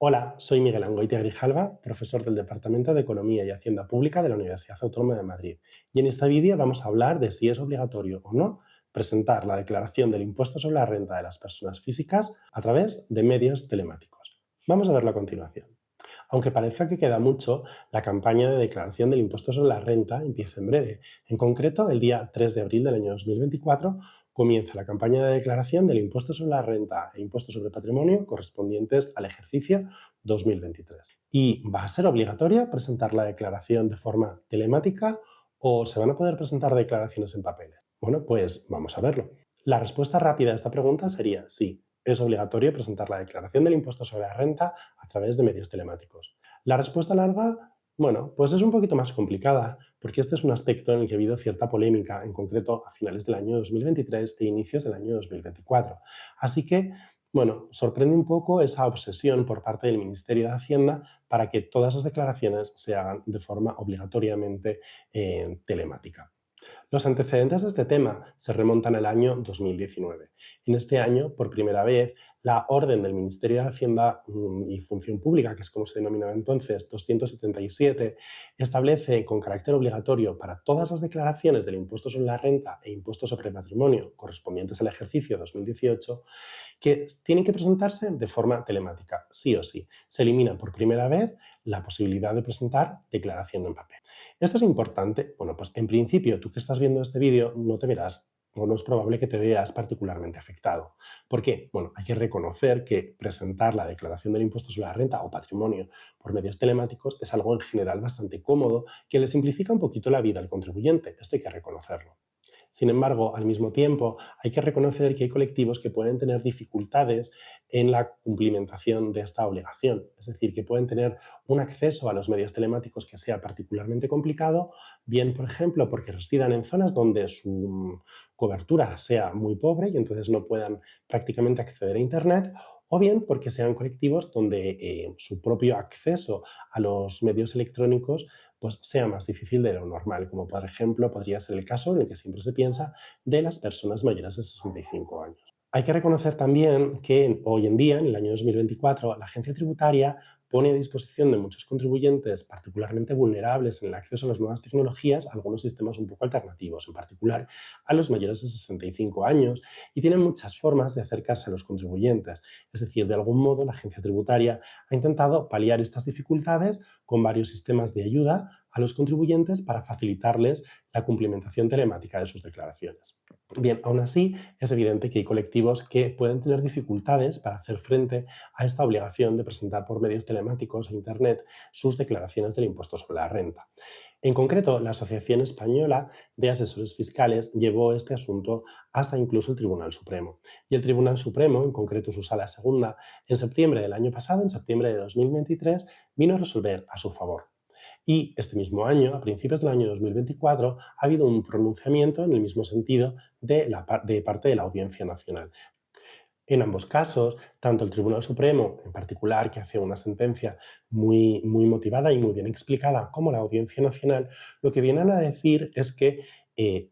Hola, soy Miguel Angoitia Grijalva, profesor del Departamento de Economía y Hacienda Pública de la Universidad Autónoma de Madrid. Y en esta vídeo vamos a hablar de si es obligatorio o no presentar la declaración del impuesto sobre la renta de las personas físicas a través de medios telemáticos. Vamos a verlo a continuación. Aunque parezca que queda mucho, la campaña de declaración del impuesto sobre la renta empieza en breve. En concreto, el día 3 de abril del año 2024 comienza la campaña de declaración del impuesto sobre la renta e impuesto sobre patrimonio correspondientes al ejercicio 2023. ¿Y va a ser obligatoria presentar la declaración de forma telemática o se van a poder presentar declaraciones en papeles? Bueno, pues vamos a verlo. La respuesta rápida a esta pregunta sería sí. Es obligatorio presentar la declaración del impuesto sobre la renta a través de medios telemáticos. La respuesta larga, bueno, pues es un poquito más complicada, porque este es un aspecto en el que ha habido cierta polémica, en concreto a finales del año 2023 e inicios del año 2024. Así que, bueno, sorprende un poco esa obsesión por parte del Ministerio de Hacienda para que todas las declaraciones se hagan de forma obligatoriamente telemática. Los antecedentes de este tema se remontan al año 2019. En este año, por primera vez, la orden del Ministerio de Hacienda y Función Pública, que es como se denominaba entonces, 277, establece con carácter obligatorio para todas las declaraciones del impuesto sobre la renta e impuesto sobre patrimonio correspondientes al ejercicio 2018 que tienen que presentarse de forma telemática, sí o sí. Se elimina por primera vez la posibilidad de presentar declaración en papel. Esto es importante. Bueno, pues en principio, tú que estás viendo este vídeo no te verás o no es probable que te veas particularmente afectado. ¿Por qué? Bueno, hay que reconocer que presentar la declaración del impuesto sobre la renta o patrimonio por medios telemáticos es algo en general bastante cómodo que le simplifica un poquito la vida al contribuyente. Esto hay que reconocerlo. Sin embargo, al mismo tiempo, hay que reconocer que hay colectivos que pueden tener dificultades en la cumplimentación de esta obligación, es decir, que pueden tener un acceso a los medios telemáticos que sea particularmente complicado, bien, por ejemplo, porque residan en zonas donde su cobertura sea muy pobre y entonces no puedan prácticamente acceder a Internet, o bien porque sean colectivos donde su propio acceso a los medios electrónicos pues sea más difícil de lo normal, como por ejemplo podría ser el caso en el que siempre se piensa de las personas mayores de 65 años. Hay que reconocer también que hoy en día, en el año 2024, la agencia tributaria pone a disposición de muchos contribuyentes particularmente vulnerables en el acceso a las nuevas tecnologías algunos sistemas un poco alternativos, en particular a los mayores de 65 años, y tienen muchas formas de acercarse a los contribuyentes. Es decir, de algún modo la agencia tributaria ha intentado paliar estas dificultades con varios sistemas de ayuda a los contribuyentes para facilitarles la cumplimentación telemática de sus declaraciones. Bien, aún así, es evidente que hay colectivos que pueden tener dificultades para hacer frente a esta obligación de presentar por medios telemáticos e Internet sus declaraciones del impuesto sobre la renta. En concreto, la Asociación Española de Asesores Fiscales llevó este asunto hasta incluso el Tribunal Supremo. Y el Tribunal Supremo, en concreto su sala segunda, en septiembre del año pasado, en septiembre de 2023, vino a resolver a su favor. Y este mismo año, a principios del año 2024, ha habido un pronunciamiento en el mismo sentido de parte de la Audiencia Nacional. En ambos casos, tanto el Tribunal Supremo, en particular, que hace una sentencia muy motivada y muy bien explicada, como la Audiencia Nacional, lo que vienen a decir es que,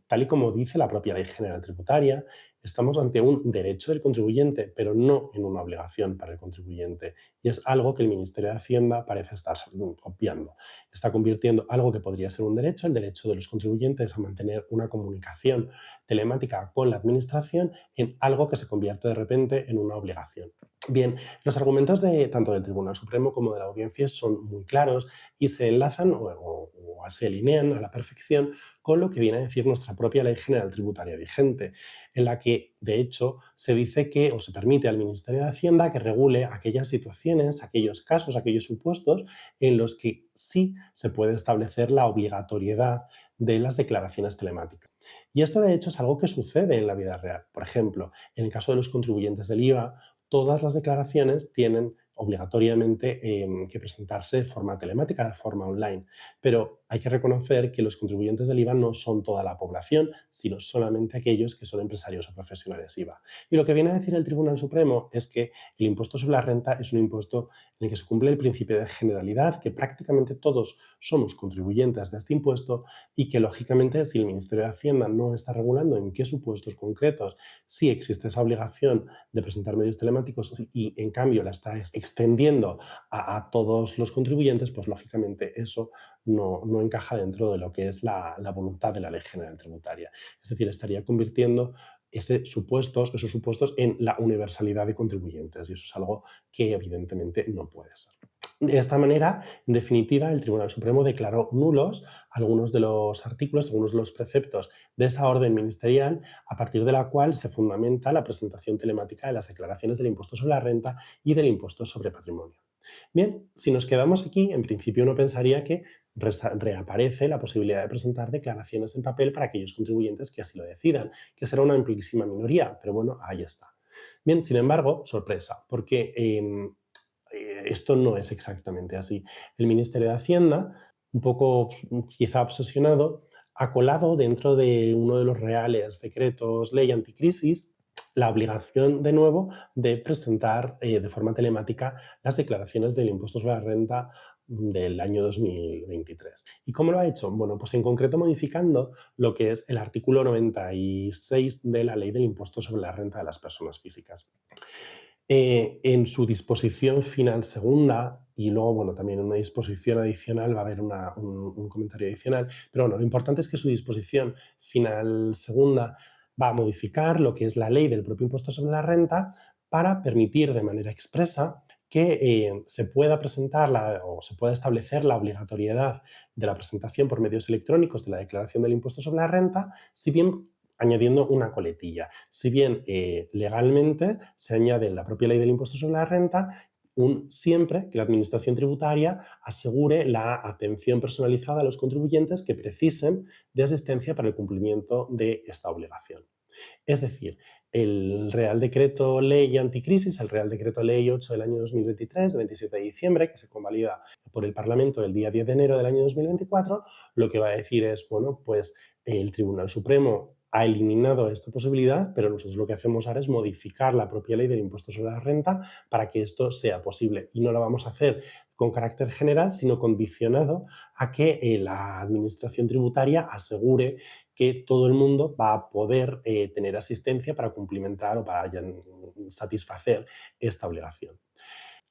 tal y como dice la propia Ley General Tributaria, estamos ante un derecho del contribuyente, pero no en una obligación para el contribuyente. Y es algo que el Ministerio de Hacienda parece estar obviando. Está convirtiendo algo que podría ser un derecho, el derecho de los contribuyentes a mantener una comunicación telemática con la Administración, en algo que se convierte de repente en una obligación. Bien, los argumentos tanto del Tribunal Supremo como de la Audiencia son muy claros y se enlazan o se alinean a la perfección con lo que viene a decir nuestra propia Ley General Tributaria vigente, en la que, de hecho, se dice que o se permite al Ministerio de Hacienda que regule aquellas situaciones, aquellos casos, aquellos supuestos en los que sí se puede establecer la obligatoriedad de las declaraciones telemáticas. Y esto, de hecho, es algo que sucede en la vida real. Por ejemplo, en el caso de los contribuyentes del IVA, todas las declaraciones tienen obligatoriamente que presentarse de forma telemática, de forma online. Pero hay que reconocer que los contribuyentes del IVA no son toda la población, sino solamente aquellos que son empresarios o profesionales IVA. Y lo que viene a decir el Tribunal Supremo es que el impuesto sobre la renta es un impuesto en el que se cumple el principio de generalidad, que prácticamente todos somos contribuyentes de este impuesto y que, lógicamente, si el Ministerio de Hacienda no está regulando en qué supuestos concretos sí existe esa obligación de presentar medios telemáticos y, en cambio, la está extendiendo a todos los contribuyentes, pues lógicamente eso no encaja dentro de lo que es la voluntad de la Ley General Tributaria. Es decir, estaría convirtiendo esos supuestos en la universalidad de contribuyentes y eso es algo que evidentemente no puede ser. De esta manera, en definitiva, el Tribunal Supremo declaró nulos algunos de los artículos, algunos de los preceptos de esa orden ministerial, a partir de la cual se fundamenta la presentación telemática de las declaraciones del impuesto sobre la renta y del impuesto sobre patrimonio. Bien, si nos quedamos aquí, en principio uno pensaría que reaparece la posibilidad de presentar declaraciones en papel para aquellos contribuyentes que así lo decidan, que será una amplísima minoría, pero bueno, ahí está. Bien, sin embargo, sorpresa, porque esto no es exactamente así. El Ministerio de Hacienda, un poco quizá obsesionado, ha colado dentro de uno de los reales decretos ley anticrisis la obligación de nuevo de presentar de forma telemática las declaraciones del impuesto sobre la renta del año 2023. ¿Y cómo lo ha hecho? Bueno, pues en concreto modificando lo que es el artículo 96 de la ley del impuesto sobre la renta de las personas físicas. En su disposición final segunda, y luego, bueno, también en una disposición adicional va a haber un comentario adicional, pero bueno, lo importante es que su disposición final segunda va a modificar lo que es la ley del propio impuesto sobre la renta para permitir de manera expresa que se pueda presentar o se pueda establecer la obligatoriedad de la presentación por medios electrónicos de la declaración del impuesto sobre la renta, si bien añadiendo una coletilla. Si bien legalmente se añade en la propia ley del impuesto sobre la renta siempre que la Administración tributaria asegure la atención personalizada a los contribuyentes que precisen de asistencia para el cumplimiento de esta obligación. Es decir, el Real Decreto Ley Anticrisis, el Real Decreto Ley 8 del año 2023, de 27 de diciembre, que se convalida por el Parlamento el día 10 de enero del año 2024, lo que va a decir es, bueno, pues el Tribunal Supremo ha eliminado esta posibilidad, pero nosotros lo que hacemos ahora es modificar la propia ley del impuesto sobre la renta para que esto sea posible. Y no lo vamos a hacer con carácter general, sino condicionado a que la Administración tributaria asegure que todo el mundo va a poder tener asistencia para cumplimentar o para satisfacer esta obligación.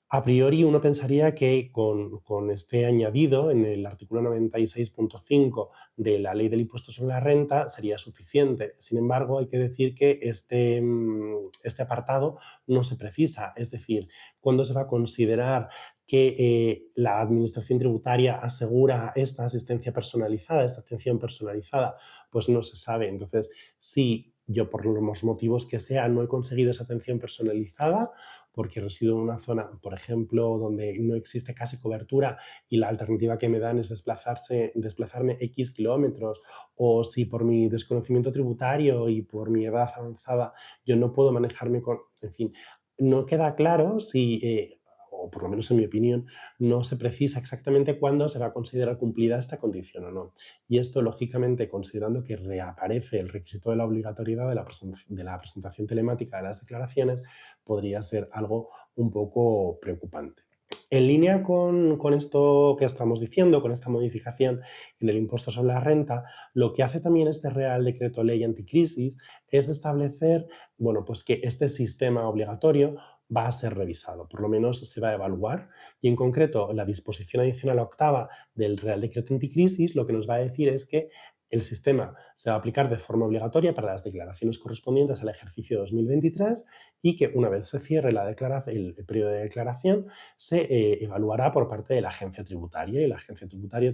A priori uno pensaría que con este añadido en el artículo 96.5 de la ley del impuesto sobre la renta sería suficiente. Sin embargo, hay que decir que este apartado no se precisa. Es decir, ¿cuándo se va a considerar que la Administración tributaria asegura esta asistencia personalizada, esta atención personalizada? Pues no se sabe. Entonces, si yo por los motivos que sea no he conseguido esa atención personalizada, porque resido en una zona, por ejemplo, donde no existe casi cobertura y la alternativa que me dan es desplazarme X kilómetros, o si por mi desconocimiento tributario y por mi edad avanzada yo no puedo manejarme con, en fin, no queda claro si, o por lo menos en mi opinión, no se precisa exactamente cuándo se va a considerar cumplida esta condición o no. Y esto, lógicamente, considerando que reaparece el requisito de la obligatoriedad de la presentación telemática de las declaraciones, podría ser algo un poco preocupante. En línea con esto que estamos diciendo, con esta modificación en el impuesto sobre la renta, lo que hace también este Real Decreto Ley Anticrisis es establecer, bueno, pues que este sistema obligatorio va a ser revisado, por lo menos se va a evaluar y en concreto la disposición adicional octava del Real Decreto Anticrisis lo que nos va a decir es que el sistema se va a aplicar de forma obligatoria para las declaraciones correspondientes al ejercicio 2023 y que una vez se cierre el periodo de declaración se evaluará por parte de la agencia tributaria y la agencia tributaria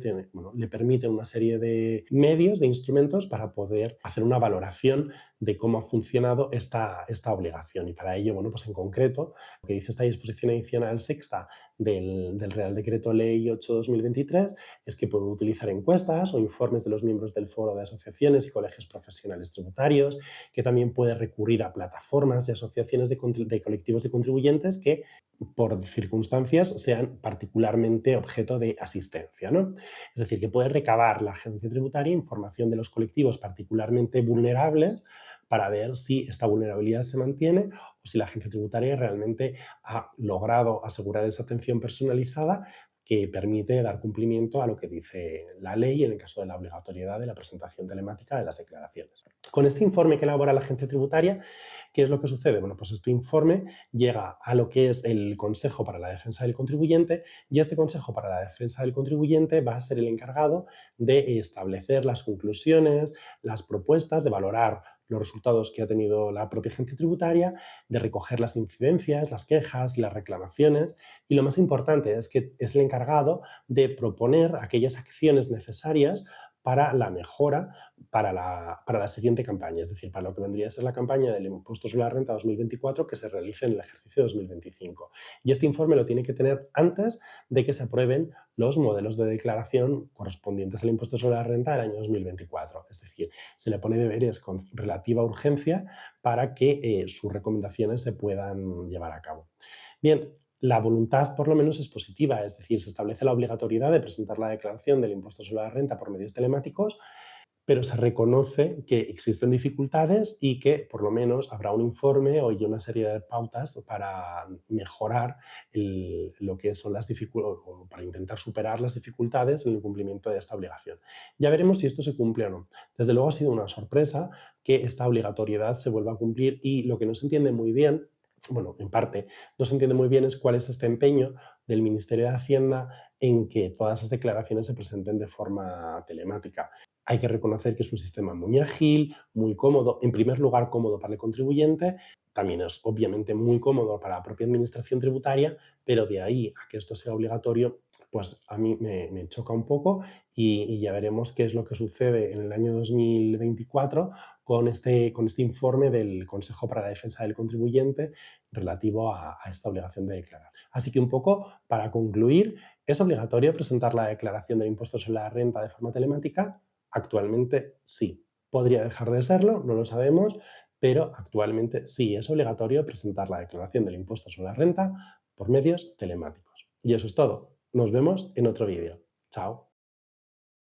le permite una serie de medios, de instrumentos para poder hacer una valoración de cómo ha funcionado esta obligación. Y para ello, bueno, pues en concreto, lo que dice esta disposición adicional sexta del Real Decreto Ley 8/2023 es que puede utilizar encuestas o informes de los miembros del foro de asociaciones y colegios profesionales tributarios, que también puede recurrir a plataformas y asociaciones de colectivos de contribuyentes que por circunstancias sean particularmente objeto de asistencia, ¿no? Es decir, que puede recabar la agencia tributaria información de los colectivos particularmente vulnerables para ver si esta vulnerabilidad se mantiene o si la agencia tributaria realmente ha logrado asegurar esa atención personalizada que permite dar cumplimiento a lo que dice la ley en el caso de la obligatoriedad de la presentación telemática de las declaraciones. Con este informe que elabora la agencia tributaria, ¿qué es lo que sucede? Bueno, pues este informe llega a lo que es el Consejo para la Defensa del Contribuyente, y este Consejo para la Defensa del Contribuyente va a ser el encargado de establecer las conclusiones, las propuestas, de valorar los resultados que ha tenido la propia agencia tributaria, de recoger las incidencias, las quejas, las reclamaciones, y lo más importante es que es el encargado de proponer aquellas acciones necesarias para la mejora para la siguiente campaña, es decir, para lo que vendría a ser la campaña del impuesto sobre la renta 2024 que se realice en el ejercicio 2025. Y este informe lo tiene que tener antes de que se aprueben los modelos de declaración correspondientes al impuesto sobre la renta del año 2024. Es decir, se le pone deberes con relativa urgencia para que sus recomendaciones se puedan llevar a cabo. Bien, la voluntad por lo menos es positiva, es decir, se establece la obligatoriedad de presentar la declaración del impuesto sobre la renta por medios telemáticos, pero se reconoce que existen dificultades y que por lo menos habrá un informe o una serie de pautas para mejorar lo que son las dificultades o para intentar superar las dificultades en el cumplimiento de esta obligación. Ya veremos si esto se cumple o no. Desde luego ha sido una sorpresa que esta obligatoriedad se vuelva a cumplir, y lo que no se entiende muy bien, bueno, en parte, no se entiende muy bien es cuál es este empeño del Ministerio de Hacienda en que todas esas declaraciones se presenten de forma telemática. Hay que reconocer que es un sistema muy ágil, muy cómodo, en primer lugar cómodo para el contribuyente, también es obviamente muy cómodo para la propia administración tributaria, pero de ahí a que esto sea obligatorio, pues a mí me choca un poco, y ya veremos qué es lo que sucede en el año 2024 con este informe del Consejo para la Defensa del Contribuyente relativo a esta obligación de declarar. Así que un poco para concluir, ¿es obligatorio presentar la declaración del impuesto sobre la renta de forma telemática? Actualmente sí. ¿Podría dejar de serlo? No lo sabemos, pero actualmente sí es obligatorio presentar la declaración del impuesto sobre la renta por medios telemáticos. Y eso es todo. Nos vemos en otro vídeo. Chao.